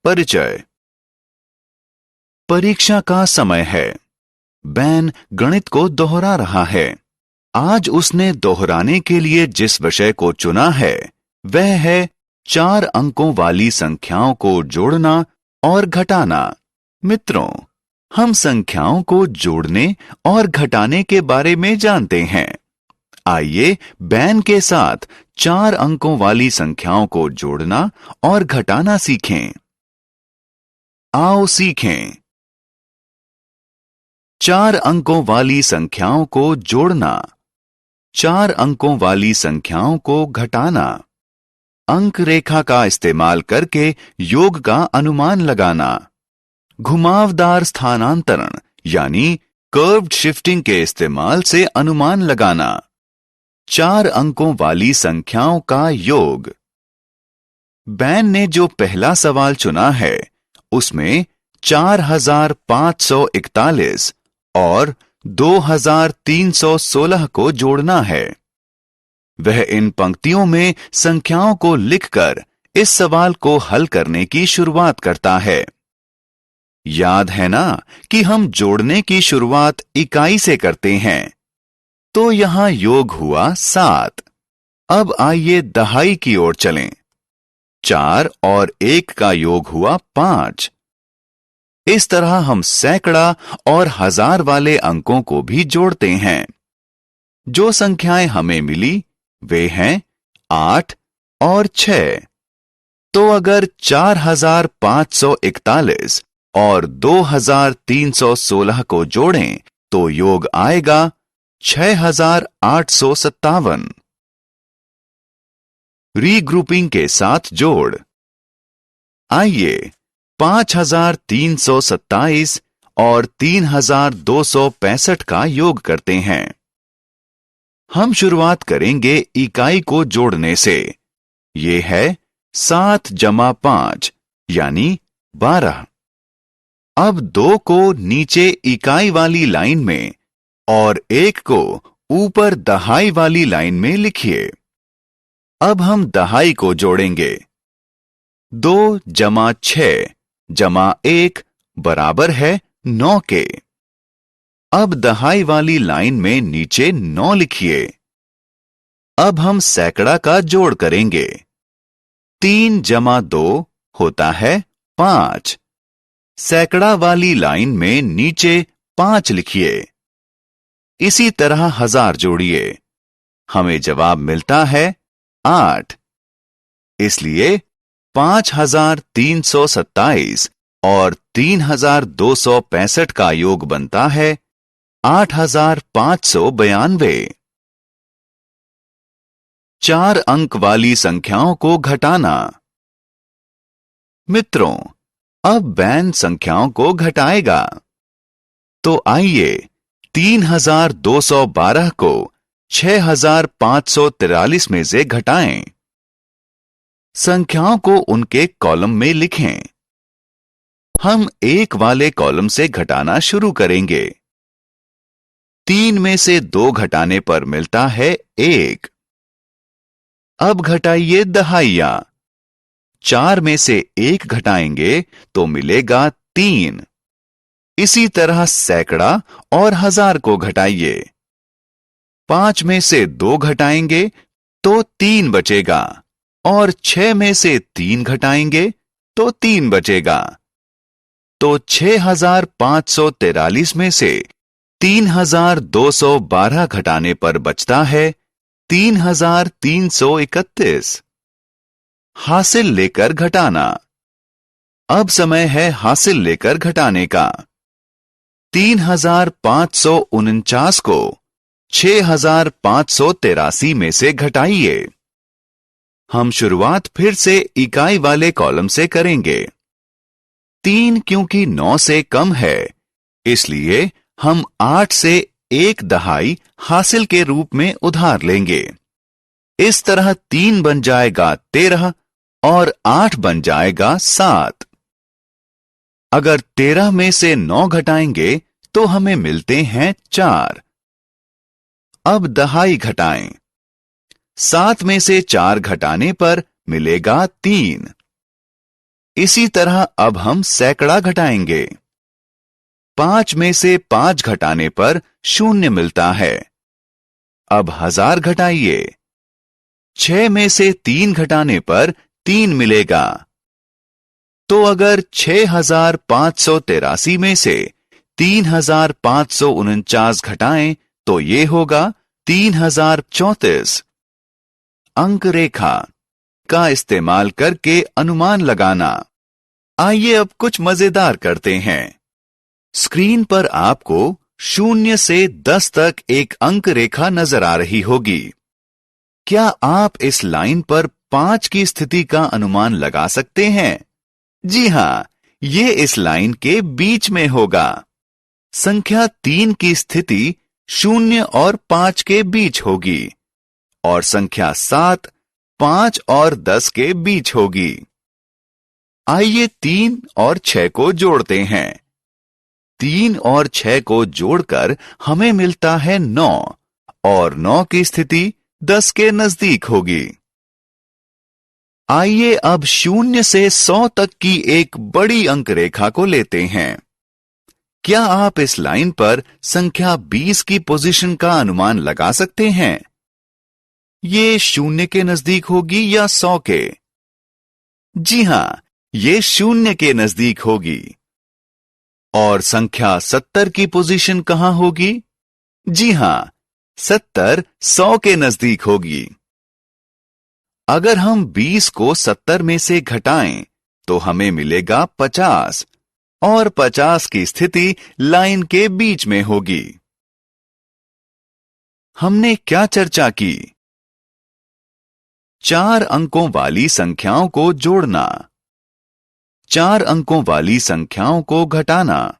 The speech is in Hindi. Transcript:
परिचय। परीक्षा का समय है। बैन गणित को दोहरा रहा है। आज उसने दोहराने के लिए जिस विषय को चुना है वह है 4 अंकों वाली संख्याओं को जोड़ना और घटाना। मित्रों, हम संख्याओं को जोड़ने और घटाने के बारे में जानते हैं। आइए बैन के साथ 4 अंकों वाली संख्याओं को जोड़ना और घटाना सीखें। आओ सीखें। 4 अंकों वाली संख्याओं को जोड़ना, 4 अंकों वाली संख्याओं को घटाना, अंक रेखा का इस्तेमाल करके योग का अनुमान लगाना, घुमावदार स्थानांतरण यानी कर्व्ड शिफ्टिंग के इस्तेमाल से अनुमान लगाना, 4 अंकों वाली संख्याओं का योग। बैन ने जो पहला सवाल चुना है उसमें 4541 और 2316 को जोड़ना है। वह इन पंक्तियों में संख्याओं को लिखकर इस सवाल को हल करने की शुरुआत करता है। याद है ना कि हम जोड़ने की शुरुआत इकाई से करते हैं, तो यहां योग हुआ 7। अब आइए दहाई की ओर चलें। 4 और 1 का योग हुआ 5। इस तरह हम सैकड़ा और हजार वाले अंकों को भी जोड़ते हैं। जो संख्याएं हमें मिली वे हैं 8 और 6। तो अगर 4541 और 2316 को जोड़ें तो योग आएगा 6857। रीग्रुपिंग के साथ जोड़। आइए 5327 और 3265 का योग करते हैं। हम शुरुआत करेंगे इकाई को जोड़ने से। ये है 7 जमा 5 यानी 12। अब 2 को नीचे इकाई वाली लाइन में और 1 को ऊपर दहाई वाली लाइन में लिखिए। अब हम दहाई को जोड़ेंगे। 2 जमा 6 जमा 1 बराबर है 9 के। अब दहाई वाली लाइन में नीचे 9 लिखिए। अब हम सैकड़ा का जोड़ करेंगे। 3 जमा 2 होता है 5। सैकड़ा वाली लाइन में नीचे 5 लिखिए। इसी तरह हजार जोड़िए। हमें जवाब मिलता है 8। इसलिए 5327 और 3265 का योग बनता है 8592। 4 अंक वाली संख्याओं को घटाना। मित्रों, अब बैन संख्याओं को घटाएगा। तो आइए 3212 को 6543 में से घटाएं। संख्याओं को उनके कॉलम में लिखें। हम 1 वाले कॉलम से घटाना शुरू करेंगे। 3 में से 2 घटाने पर मिलता है 1। अब घटाइए दहाइयां। 4 में से 1 घटाएंगे तो मिलेगा 3। इसी तरह सैकड़ा और हजार को घटाइए। 5 में से 2 घटाएंगे तो 3 बचेगा और 6 में से 3 घटाएंगे तो 3 बचेगा। तो 6543 में से 3212 घटाने पर बचता है 3331। हासिल लेकर घटाना। अब समय है हासिल लेकर घटाने का। 3549 को 6583 में से घटाइए। हम शुरुआत फिर से इकाई वाले कॉलम से करेंगे। 3 क्योंकि 9 से कम है, इसलिए हम 8 से 1 दहाई हासिल के रूप में उधार लेंगे। इस तरह 3 बन जाएगा 13 और 8 बन जाएगा 7। अगर 13 में से 9 घटाएंगे तो हमें मिलते हैं 4। अब दहाई घटाएं। 7 में से 4 घटाने पर मिलेगा 3। इसी तरह अब हम सैकड़ा घटाएंगे। 5 में से 5 घटाने पर 0 मिलता है। अब 1000 घटाइए। 6 में से 3 घटाने पर 3 मिलेगा। तो अगर 6583 में से 3549 घटाएं तो ये होगा 3034। अंक रेखा का इस्तेमाल करके अनुमान लगाना। आइए अब कुछ मजेदार करते हैं। स्क्रीन पर आपको 0 से 10 तक एक अंक रेखा नजर आ रही होगी। क्या आप इस लाइन पर 5 की स्थिति का अनुमान लगा सकते हैं? जी हां, ये इस लाइन के बीच में होगा। संख्या 3 की स्थिति 0 और 5 के बीच होगी और संख्या 7 5 और 10 के बीच होगी। आइए 3 और 6 को जोड़ते हैं। 3 और 6 को जोड़कर हमें मिलता है 9 और 9 की स्थिति 10 के नजदीक होगी। आइए अब 0 से 100 तक की एक बड़ी अंक रेखा को लेते हैं। क्या आप इस लाइन पर संख्या 20 की पोजीशन का अनुमान लगा सकते हैं? ये 0 के नजदीक होगी या 100 के? जी हां, ये 0 के नजदीक होगी। और संख्या 70 की पोजीशन कहां होगी? जी हां, 70 100 के नजदीक होगी। अगर हम 20 को 70 में से घटाएं तो हमें मिलेगा 50 और 50 की स्थिति लाइन के बीच में होगी। हमने क्या चर्चा की? 4 अंकों वाली संख्याओं को जोड़ना, 4 अंकों वाली संख्याओं को घटाना,